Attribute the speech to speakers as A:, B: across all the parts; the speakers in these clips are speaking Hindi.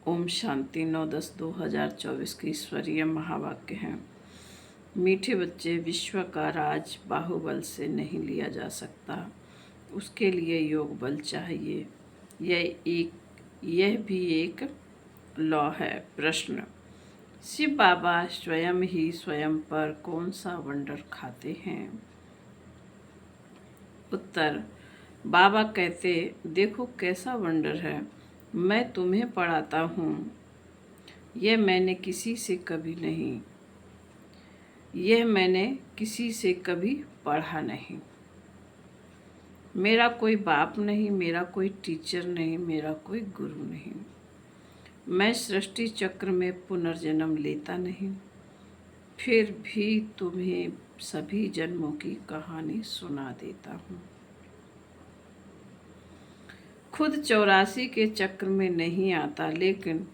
A: ओम शांति 9/10/2024 की ईश्वरीय महावाक्य है। मीठे बच्चे, विश्व का राज बाहुबल से नहीं लिया जा सकता, उसके लिए योग बल चाहिए। यह भी एक लॉ है। प्रश्न: शिव बाबा स्वयं ही स्वयं पर कौन सा वंडर खाते हैं? उत्तर: बाबा कहते, देखो कैसा वंडर है, मैं तुम्हें पढ़ाता हूँ। यह मैंने किसी से कभी पढ़ा नहीं। मेरा कोई बाप नहीं, मेरा कोई टीचर नहीं, मेरा कोई गुरु नहीं। मैं सृष्टि चक्र में पुनर्जन्म लेता नहीं, फिर भी तुम्हें सभी जन्मों की कहानी सुना देता हूँ। खुद 84 के चक्र में नहीं आता, लेकिन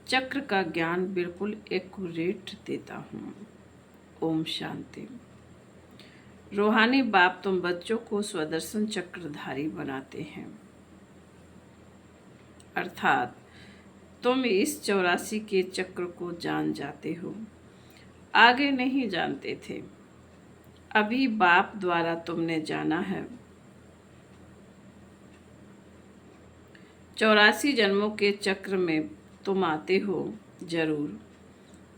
A: चक्र का ज्ञान बिल्कुल एक्यूरेट देता हूँ। ओम शांति। रूहानी बाप तुम बच्चों को स्वदर्शन चक्रधारी बनाते हैं, अर्थात तुम इस 84 के चक्र को जान जाते हो। आगे नहीं जानते थे, अभी बाप द्वारा तुमने जाना है। 84 जन्मों के चक्र में तुम आते हो जरूर।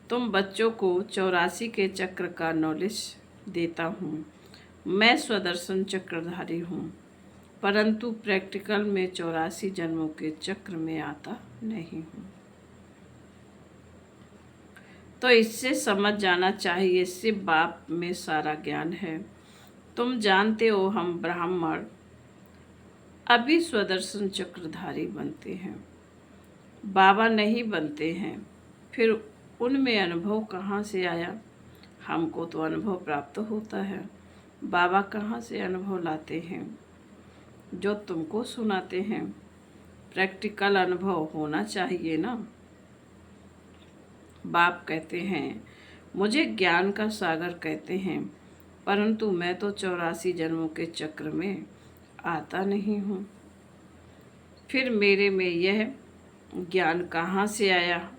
A: तुम बच्चों को 84 के चक्र का नॉलेज देता हूँ। मैं स्वदर्शन चक्रधारी हूँ, परंतु प्रैक्टिकल में 84 जन्मों के चक्र में आता नहीं हूँ। तो इससे समझ जाना चाहिए, शिव बाप में सारा ज्ञान है। तुम जानते हो हम ब्राह्मण अभी स्वदर्शन चक्रधारी बनते हैं, बाबा नहीं बनते हैं। फिर उनमें अनुभव कहाँ से आया? हमको तो अनुभव प्राप्त होता है, बाबा कहाँ से अनुभव लाते हैं? जो तुमको सुनाते हैं। प्रैक्टिकल अनुभव होना चाहिए ना। बाप कहते हैं, मुझे ज्ञान का सागर कहते हैं, परंतु मैं तो 84 जन्मों के चक्र में आता नहीं हूँ। फिर मेरे में यह ज्ञान कहाँ से आया?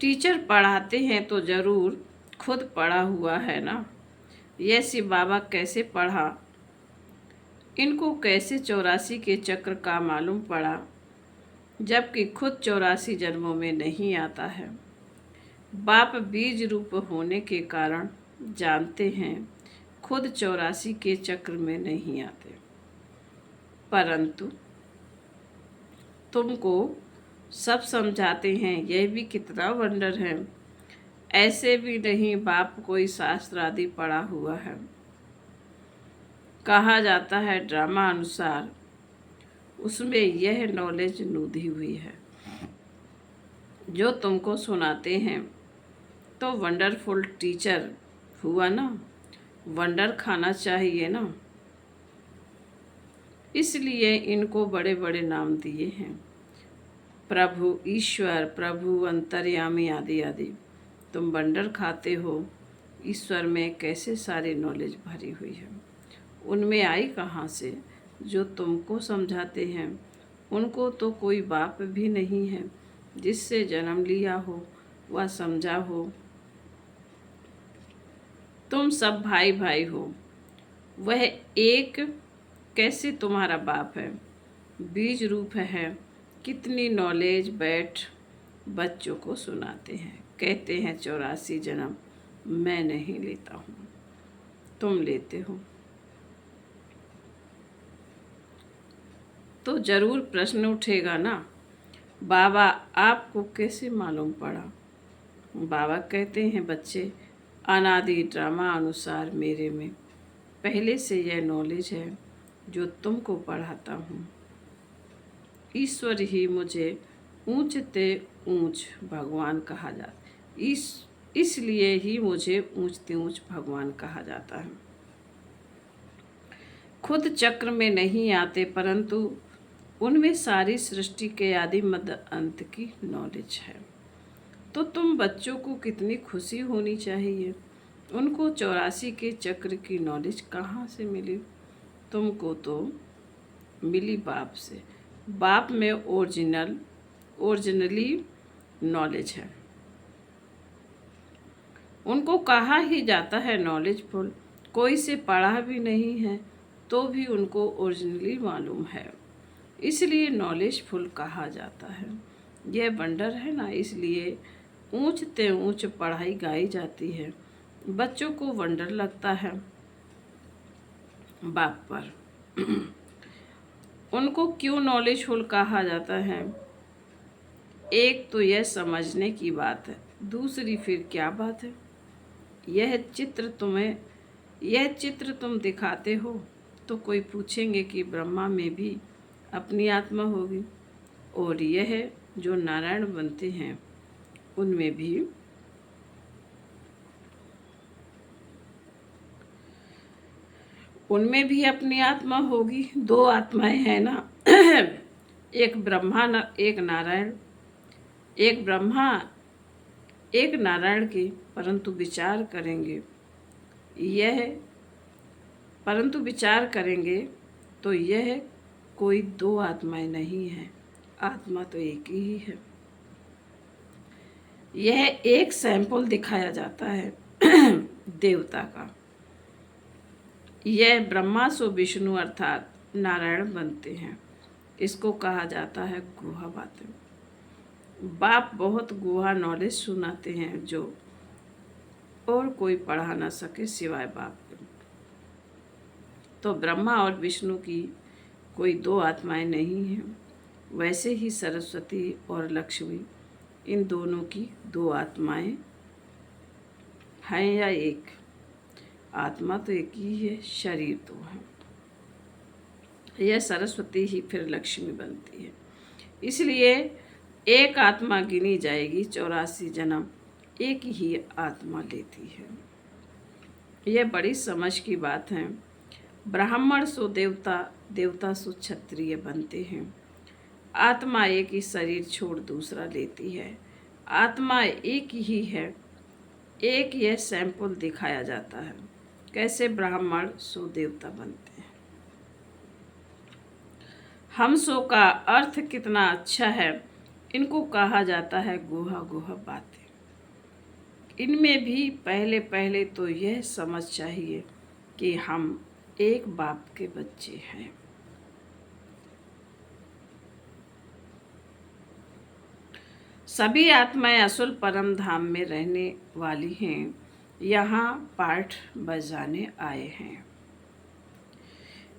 A: टीचर पढ़ाते हैं तो जरूर खुद पढ़ा हुआ है ना। यह शिव बाबा कैसे पढ़ा? इनको कैसे 84 के चक्र का मालूम पड़ा, जबकि खुद 84 जन्मों में नहीं आता है? बाप बीज रूप होने के कारण जानते हैं, खुद 84 के चक्र में नहीं आते, परंतु तुमको सब समझाते हैं। यह भी कितना वंडर है। ऐसे भी नहीं बाप कोई शास्त्र आदि पढ़ा हुआ है। कहा जाता है ड्रामा अनुसार उसमें यह नॉलेज नूधी हुई है जो तुमको सुनाते हैं। तो वंडरफुल टीचर हुआ ना, वंडर खाना चाहिए ना, इसलिए इनको बड़े बड़े नाम दिए हैं, प्रभु, ईश्वर, प्रभु, अंतर्यामी आदि आदि। तुम वंडर खाते हो, ईश्वर में कैसे सारी नॉलेज भरी हुई है, उनमें आई कहाँ से जो तुमको समझाते हैं? उनको तो कोई बाप भी नहीं है जिससे जन्म लिया हो व समझा हो। तुम सब भाई भाई हो, वह एक कैसे तुम्हारा बाप है? बीज रूप है। कितनी नॉलेज बैठ बच्चों को सुनाते हैं, कहते हैं 84 जन्म। मैं नहीं लेता हूँ, तुम लेते हो। तो जरूर प्रश्न उठेगा ना, बाबा आपको कैसे मालूम पड़ा? बाबा कहते हैं, बच्चे, अनादि ड्रामा अनुसार मेरे में पहले से यह नॉलेज है जो तुमको पढ़ाता हूँ। ईश्वर ही मुझे ऊंचते ऊंच भगवान कहा जाता, इसलिए ही मुझे ऊंचते ऊंच भगवान कहा जाता है। खुद चक्र में नहीं आते, परंतु उनमें सारी सृष्टि के आदि मध्य अंत की नॉलेज है। तो तुम बच्चों को कितनी खुशी होनी चाहिए। उनको 84 के चक्र की नॉलेज कहाँ से मिली? तुमको तो मिली बाप से। बाप में ओरिजिनली नॉलेज है। उनको कहा ही जाता है नॉलेजफुल। कोई से पढ़ा भी नहीं है तो भी उनको ओरिजिनली मालूम है, इसलिए नॉलेजफुल कहा जाता है। यह वंडर है ना, इसलिए ऊंच ते ऊंच पढ़ाई गाई जाती है। बच्चों को वंडर लगता है बाप पर। उनको क्यों नॉलेजफुल कहा जाता है? एक तो यह समझने की बात है, दूसरी फिर क्या बात है? यह चित्र तुम दिखाते हो तो कोई पूछेंगे कि ब्रह्मा में भी अपनी आत्मा होगी, और यह जो नारायण बनते हैं उनमें भी अपनी आत्मा होगी। दो आत्माएं हैं ना। एक ब्रह्मा एक नारायण, एक ब्रह्मा एक नारायण की। परंतु विचार करेंगे तो यह कोई दो आत्माएं नहीं है, आत्मा तो एक ही है। यह एक सैंपल दिखाया जाता है देवता का। यह ब्रह्मा सो विष्णु अर्थात नारायण बनते हैं। इसको कहा जाता है गुहा बातें। बाप बहुत गुहा नॉलेज सुनाते हैं जो और कोई पढ़ा ना सके सिवाय बाप के। तो ब्रह्मा और विष्णु की कोई दो आत्माएं नहीं हैं। वैसे ही सरस्वती और लक्ष्मी, इन दोनों की दो आत्माएं हैं या एक? आत्मा तो एक ही है, शरीर तो है। यह सरस्वती ही फिर लक्ष्मी बनती है, इसलिए एक आत्मा गिनी जाएगी। 84 जन्म एक ही आत्मा लेती है। यह बड़ी समझ की बात है। ब्राह्मण सो देवता, देवता सो क्षत्रिय बनते हैं। आत्मा एक ही शरीर छोड़ दूसरा लेती है। आत्मा एक ही है। एक यह सैंपल दिखाया जाता है कैसे ब्राह्मण सो देवता बनते हैं। हम सो का अर्थ कितना अच्छा है। इनको कहा जाता है गुहा गुहा बातें। इनमें भी पहले तो यह समझ चाहिए कि हम एक बाप के बच्चे हैं। सभी आत्माएं असुल परम धाम में रहने वाली हैं। यहाँ पाठ बजाने आए हैं।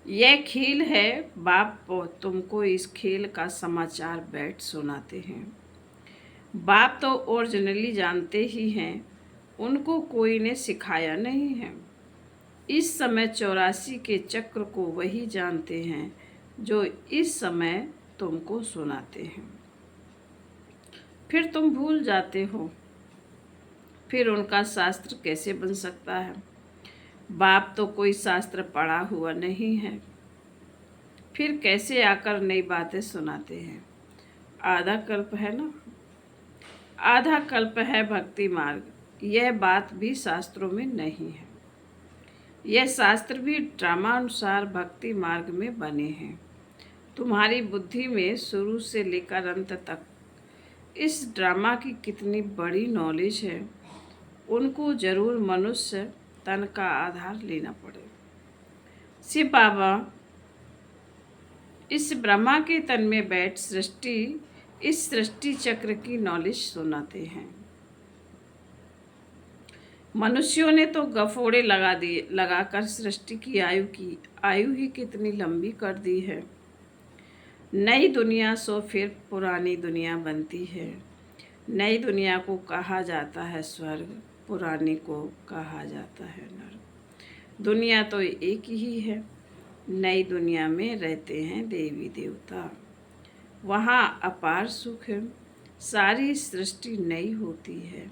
A: यह खेल है। बाप तुमको इस खेल का समाचार बैठ सुनाते हैं। बाप तो ओरिजिनली जानते ही हैं, उनको कोई ने सिखाया नहीं है। इस समय 84 के चक्र को वही जानते हैं जो इस समय तुमको सुनाते हैं। फिर तुम भूल जाते हो। फिर उनका शास्त्र कैसे बन सकता है? बाप तो कोई शास्त्र पढ़ा हुआ नहीं है, फिर कैसे आकर नई बातें सुनाते हैं? आधा कल्प है ना, आधा कल्प है भक्ति मार्ग। यह बात भी शास्त्रों में नहीं है। यह शास्त्र भी ड्रामा अनुसार भक्ति मार्ग में बने हैं। तुम्हारी बुद्धि में शुरू से लेकर अंत तक इस ड्रामा की कितनी बड़ी नॉलेज है, उनको जरूर मनुष्य तन का आधार लेना पड़े। शिव बाबा इस ब्रह्मा के तन में बैठ इस सृष्टि चक्र की नॉलेज सुनाते हैं। मनुष्यों ने तो गफोड़े लगाकर सृष्टि की आयु ही कितनी लंबी कर दी है। नई दुनिया सो फिर पुरानी दुनिया बनती है। नई दुनिया को कहा जाता है स्वर्ग, पुरानी को कहा जाता है नरक। दुनिया तो एक ही है। नई दुनिया में रहते हैं देवी देवता, वहाँ अपार सुख है। सारी सृष्टि नई होती है।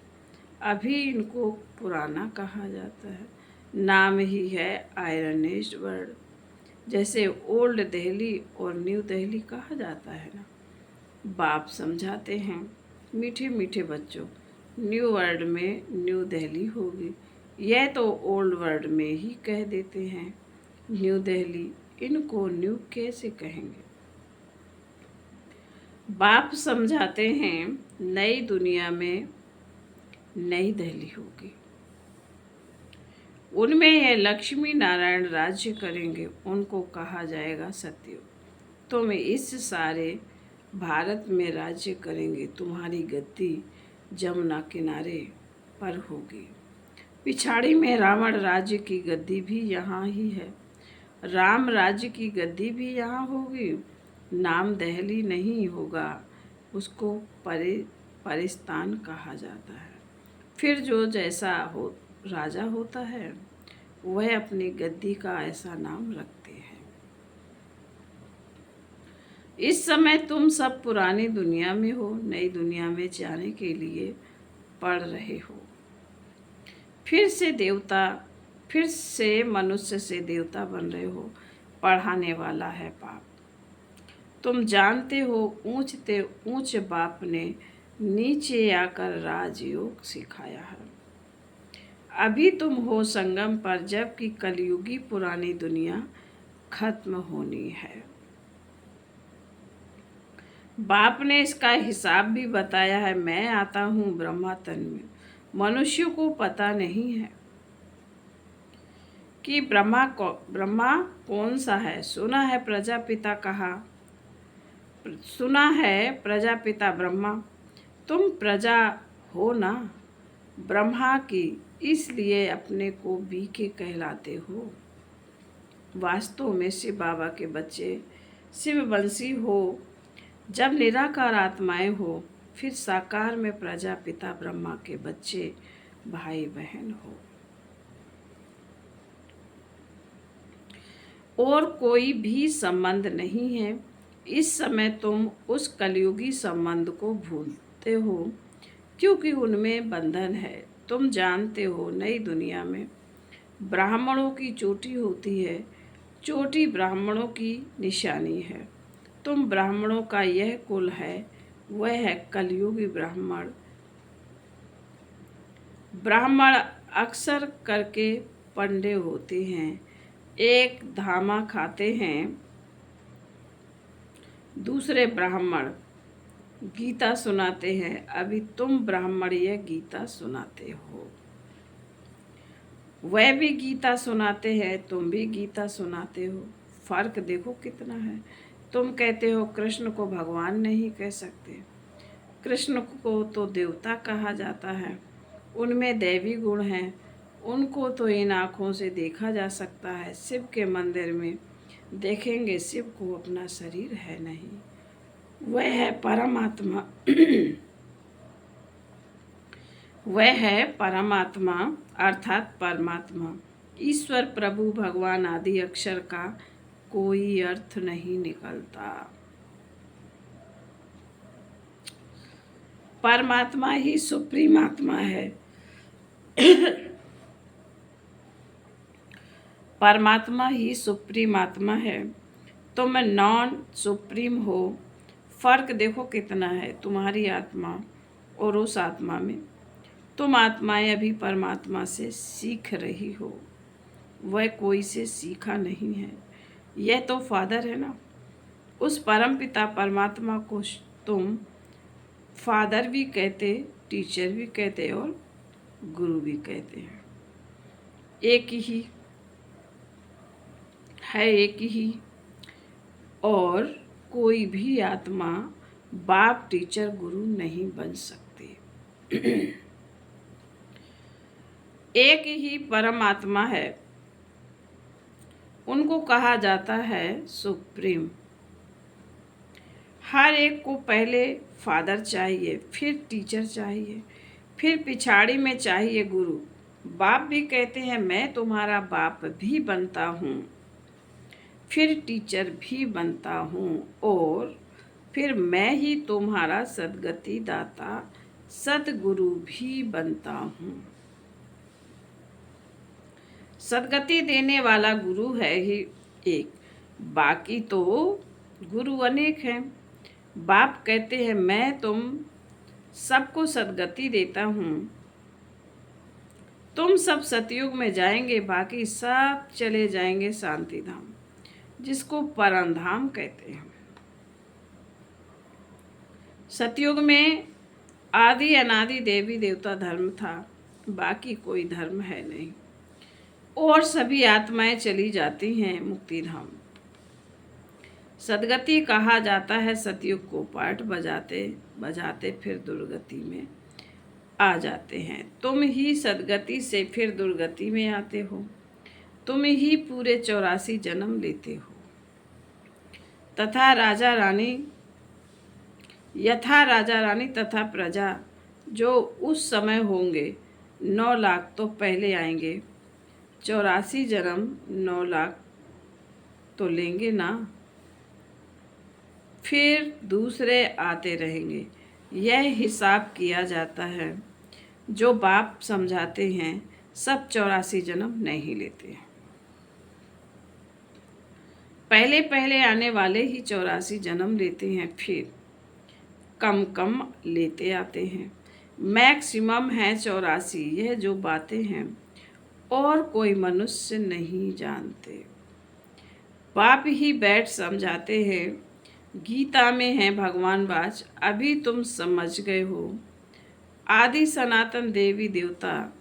A: अभी इनको पुराना कहा जाता है। नाम ही है आयरनेज वर्ल्ड। जैसे ओल्ड दिल्ली और न्यू दिल्ली कहा जाता है ना। बाप समझाते हैं, मीठे मीठे बच्चों, न्यू वर्ल्ड में न्यू दिल्ली होगी। यह तो ओल्ड वर्ल्ड में ही कह देते हैं न्यू दिल्ली। इनको न्यू कैसे कहेंगे। बाप समझाते हैं नई दुनिया में नई दिल्ली होगी, उनमें यह लक्ष्मी नारायण राज्य करेंगे, उनको कहा जाएगा सत्ययुग। तुम इस सारे भारत में राज्य करेंगे, तुम्हारी गद्दी जमुना किनारे पर होगी। पिछाड़ी में रावण राज्य की गद्दी भी यहाँ ही है, राम राज्य की गद्दी भी यहाँ होगी। नाम दहली नहीं होगा, उसको परिस्तान कहा जाता है। फिर जो जैसा हो राजा होता है वह अपनी गद्दी का ऐसा नाम रखते हैं। इस समय तुम सब पुरानी दुनिया में हो, नई दुनिया में जाने के लिए पढ़ रहे हो। फिर से मनुष्य से देवता बन रहे हो, पढ़ाने वाला है बाप। तुम जानते हो ऊंच बाप ने नीचे आकर राजयोग सिखाया है। अभी तुम हो संगम पर, जबकि कलयुगी पुरानी दुनिया खत्म होनी है। बाप ने इसका हिसाब भी बताया है। मैं आता हूँ ब्रह्मा तन में, मनुष्य को पता नहीं है कि ब्रह्मा कौन सा है। सुना है प्रजापिता ब्रह्मा, तुम प्रजा हो ना ब्रह्मा की, इसलिए अपने को बीके कहलाते हो। वास्तव में शिव बाबा के बच्चे शिववंशी हो। जब निराकार आत्माएं हो, फिर साकार में प्रजापिता ब्रह्मा के बच्चे भाई बहन हो। और कोई भी संबंध नहीं है। इस समय तुम उस कलयुगी संबंध को भूलते हो, क्योंकि उनमें बंधन है। तुम जानते हो नई दुनिया में ब्राह्मणों की चोटी होती है, चोटी ब्राह्मणों की निशानी है। तुम ब्राह्मणों का यह कुल है, वह है कलयुगी ब्राह्मण। ब्राह्मण अक्सर करके पंडे होते हैं, एक धामा खाते हैं, दूसरे ब्राह्मण गीता सुनाते हैं। अभी तुम ब्राह्मण यह गीता सुनाते हो, वह भी गीता सुनाते हैं, तुम भी गीता सुनाते हो। फर्क देखो कितना है। तुम कहते हो कृष्ण को भगवान नहीं कह सकते, कृष्ण को तो देवता कहा जाता है, उनमें दैवी गुण हैं, उनको तो इन आँखों से देखा जा सकता है। शिव के मंदिर में देखेंगे, शिव को अपना शरीर है नहीं, वह है परमात्मा वह है परमात्मा अर्थात परमात्मा। ईश्वर प्रभु भगवान आदि अक्षर का कोई अर्थ नहीं निकलता। परमात्मा ही सुप्रीम आत्मा है परमात्मा ही सुप्रीम आत्मा है। तुम नॉन सुप्रीम हो। फर्क देखो कितना है तुम्हारी आत्मा और उस आत्मा में। तुम आत्माएं अभी परमात्मा से सीख रही हो, वह कोई से सीखा नहीं है। यह तो फादर है ना, उस परम पिता परमात्मा को तुम फादर भी कहते, टीचर भी कहते और गुरु भी कहते हैं। एक ही है, एक ही, और कोई भी आत्मा बाप टीचर गुरु नहीं बन सकती। एक ही परमात्मा है, उनको कहा जाता है सुप्रीम। हर एक को पहले फादर चाहिए, फिर टीचर चाहिए, फिर पिछाड़ी में चाहिए गुरु। बाप भी कहते हैं मैं तुम्हारा बाप भी बनता हूँ, फिर टीचर भी बनता हूँ, और फिर मैं ही तुम्हारा सद्गति दाता सद्गुरु भी बनता हूँ। सद्गति देने वाला गुरु है ही एक, बाकी तो गुरु अनेक हैं। बाप कहते हैं मैं तुम सबको सद्गति देता हूँ, तुम सब सतयुग में जाएंगे, बाकी सब चले जाएंगे शांति धाम। जिसको परमधाम कहते हैं। सतयुग में आदि अनादि देवी देवता धर्म था, बाकी कोई धर्म है नहीं, और सभी आत्माएं चली जाती हैं मुक्ति धाम। सदगति कहा जाता है सतयुग को, पाठ बजाते बजाते फिर दुर्गति में आ जाते हैं। तुम ही सदगति से फिर दुर्गति में आते हो, तुम ही पूरे 84 जन्म लेते हो। यथा राजा रानी तथा प्रजा जो उस समय होंगे, 9 लाख तो पहले आएंगे, 84 जन्म 9 लाख तो लेंगे ना, फिर दूसरे आते रहेंगे। यह हिसाब किया जाता है। जो बाप समझाते हैं सब 84 जन्म नहीं लेते। पहले पहले आने वाले ही 84 जन्म लेते हैं, फिर कम कम लेते आते हैं। मैक्सिमम है 84। यह जो बातें हैं और कोई मनुष्य नहीं जानते। बाप ही बैठ समझाते हैं। गीता में है भगवान वाच, अभी तुम समझ गए हो। आदि सनातन देवी देवता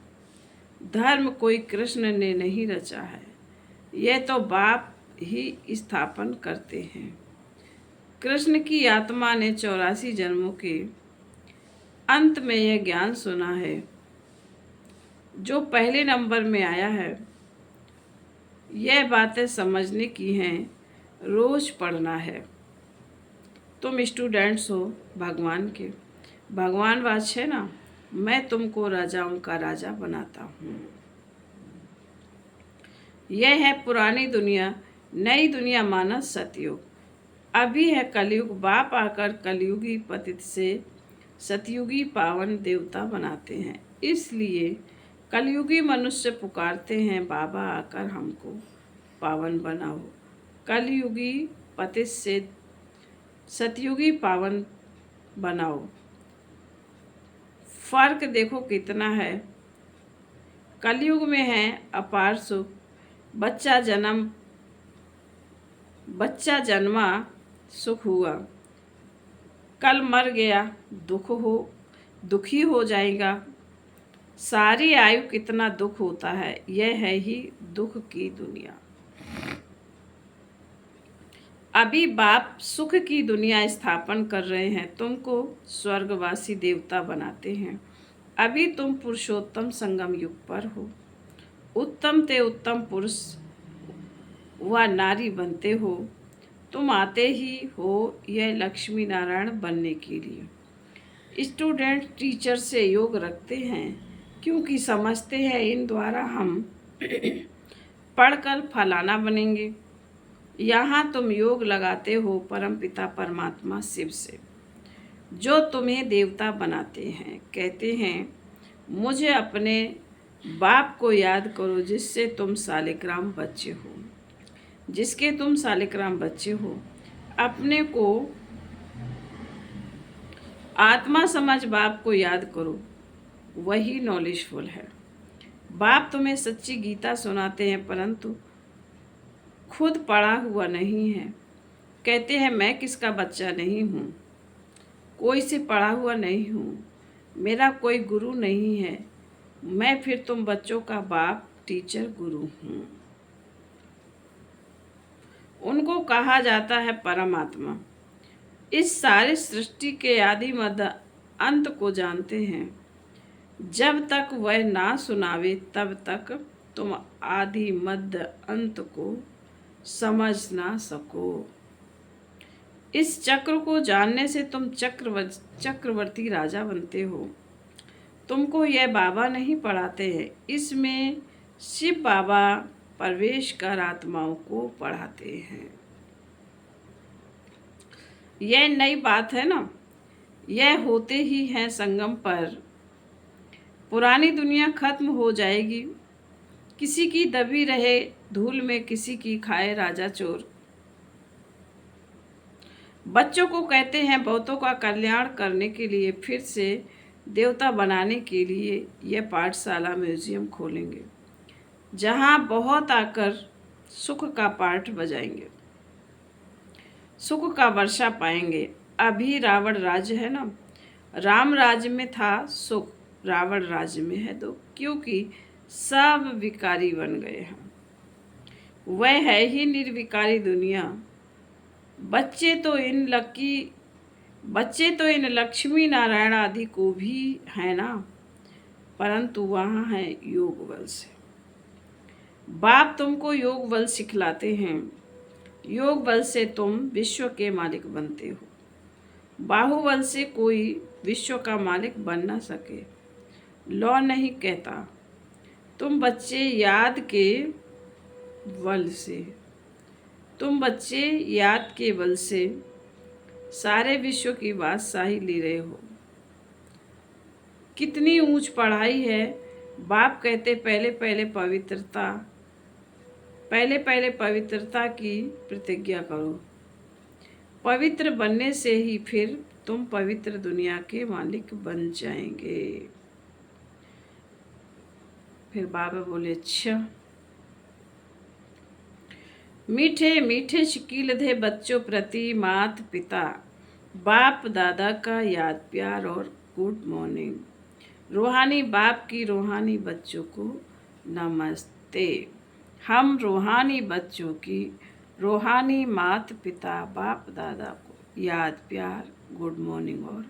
A: धर्म कोई कृष्ण ने नहीं रचा है, यह तो बाप ही स्थापन करते हैं। कृष्ण की आत्मा ने 84 जन्मों के अंत में यह ज्ञान सुना है। जो पहले नंबर में आया है, यह बातें समझने की हैं, रोज पढ़ना है। तुम स्टूडेंट्स हो भगवान के, भगवान वाच है ना, मैं तुमको राजाओं का राजा बनाता हूँ। यह है पुरानी दुनिया, नई दुनिया माना सतयुग। अभी है कलयुग। बाप आकर कलयुगी पतित से सतयुगी पावन देवता बनाते हैं। इसलिए कलयुगी मनुष्य पुकारते हैं, बाबा आकर हमको पावन बनाओ। कलयुगी पतित से सतयुगी पावन बनाओ। फर्क देखो कितना है। कलयुग में है अपार सुख। बच्चा जन्मा सुख हुआ, कल मर गया दुखी हो जाएगा। सारी आयु कितना दुख होता है। यह है ही दुख की दुनिया। अभी बाप सुख की दुनिया स्थापन कर रहे हैं, तुमको स्वर्गवासी देवता बनाते हैं। अभी तुम पुरुषोत्तम संगम युग पर हो। उत्तम ते उत्तम पुरुष व नारी बनते हो। तुम आते ही हो यह लक्ष्मी नारायण बनने के लिए। स्टूडेंट टीचर से योग रखते हैं, क्योंकि समझते हैं इन द्वारा हम पढ़कर फलाना बनेंगे। यहाँ तुम योग लगाते हो परमपिता परमात्मा शिव से, जो तुम्हें देवता बनाते हैं। कहते हैं मुझे अपने बाप को याद करो, जिसके तुम सालिग्राम बच्चे हो। अपने को आत्मा समझ बाप को याद करो, वही नॉलेजफुल है। बाप तुम्हें सच्ची गीता सुनाते हैं, परंतु खुद पढ़ा हुआ नहीं है। कहते हैं मैं किसका बच्चा नहीं हूँ, कोई से पढ़ा हुआ नहीं हूँ, मेरा कोई गुरु नहीं है। मैं फिर तुम बच्चों का बाप, टीचर, गुरु हूँ। उनको कहा जाता है परमात्मा। इस सारी सृष्टि के आदि मध्य अंत को जानते हैं। जब तक वह ना सुनावे तब तक तुम आदि मध्य अंत को समझ ना सको। इस चक्र को जानने से तुम चक्रवर्ती राजा बनते हो। तुमको यह बाबा नहीं पढ़ाते हैं, इसमें शिव बाबा प्रवेश कर आत्माओं को पढ़ाते हैं। यह नई बात है ना। यह होते ही है संगम पर पुरानी दुनिया खत्म हो जाएगी। किसी की दबी रहे धूल में, किसी की खाए राजा चोर। बच्चों को कहते हैं बहुतों का कल्याण करने के लिए, फिर से देवता बनाने के लिए यह पाठशाला म्यूजियम खोलेंगे, जहाँ बहुत आकर सुख का पाठ बजाएंगे। सुख का वर्षा पाएंगे। अभी रावण राज्य है ना, राम राज्य में था सुख, रावण राज्य में है दुख, क्योंकि सब विकारी बन गए हैं। वह है ही निर्विकारी दुनिया। बच्चे तो इन लक्ष्मी नारायण आदि को भी है ना, परंतु वहाँ है योग बल से। बाप तुमको योग बल सिखलाते हैं। योग बल से तुम विश्व के मालिक बनते हो। बाहुबल से कोई विश्व का मालिक बन ना सके। लौ नहीं कहता। तुम बच्चे याद के बल से सारे विश्व की बादशाही ले रहे हो। कितनी ऊंच पढ़ाई है। बाप कहते पहले पहले पवित्रता की प्रतिज्ञा करो। पवित्र बनने से ही फिर तुम पवित्र दुनिया के मालिक बन जाएंगे। फिर बाबा बोले अच्छा। मीठे मीठे शकील थे बच्चों प्रति मात पिता, बाप दादा का याद प्यार और गुड मॉर्निंग। रूहानी बाप की रूहानी बच्चों को नमस्ते। हम रूहानी बच्चों की रूहानी मात पिता बाप दादा को याद प्यार गुड मॉर्निंग और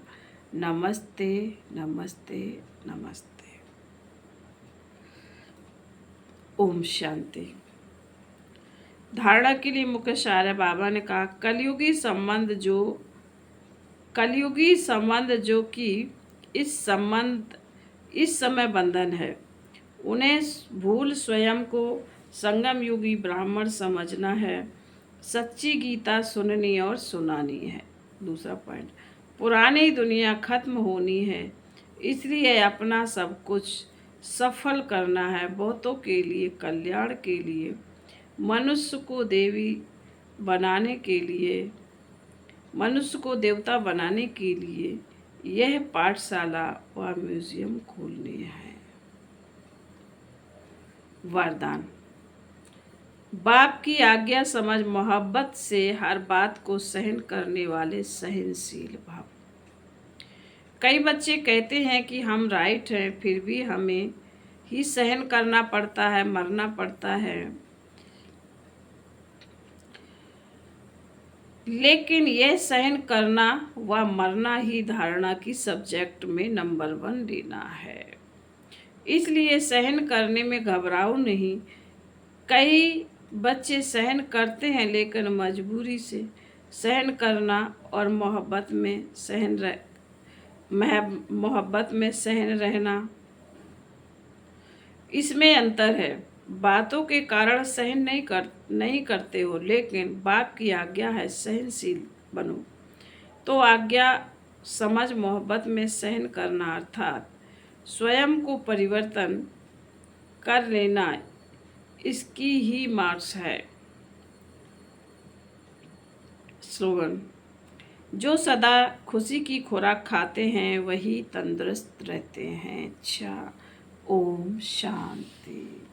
A: नमस्ते नमस्ते नमस्ते। ओम शांति। धारणा के लिए मुख्य सार है। बाबा ने कहा कलयुगी संबंध जो कि इस समय बंधन है, उन्हें भूल स्वयं को संगम युगी ब्राह्मण समझना है। सच्ची गीता सुननी और सुनानी है। दूसरा पॉइंट, पुरानी दुनिया खत्म होनी है, इसलिए अपना सब कुछ सफल करना है। बहुतों के लिए कल्याण के लिए, मनुष्य को देवता बनाने के लिए यह पाठशाला व म्यूजियम खोलने हैं। वरदान। बाप की आज्ञा समझ मोहब्बत से हर बात को सहन करने वाले सहनशील भाव। कई बच्चे कहते हैं कि हम राइट हैं, फिर भी हमें ही सहन करना पड़ता है, मरना पड़ता है। लेकिन यह सहन करना व मरना ही धारणा की सब्जेक्ट में नंबर 1 लेना है। इसलिए सहन करने में घबराओ नहीं। कई बच्चे सहन करते हैं, लेकिन मजबूरी से सहन करना और मोहब्बत में सहन रहना, इसमें अंतर है। बातों के कारण सहन नहीं करते हो, लेकिन बाप की आज्ञा है सहनशील बनो। तो आज्ञा समझ मोहब्बत में सहन करना अर्थात स्वयं को परिवर्तन कर लेना, इसकी ही मार्क्स है। स्लोगन। जो सदा खुशी की खुराक खाते हैं वही तंदुरुस्त रहते हैं। अच्छा, ओम शांति।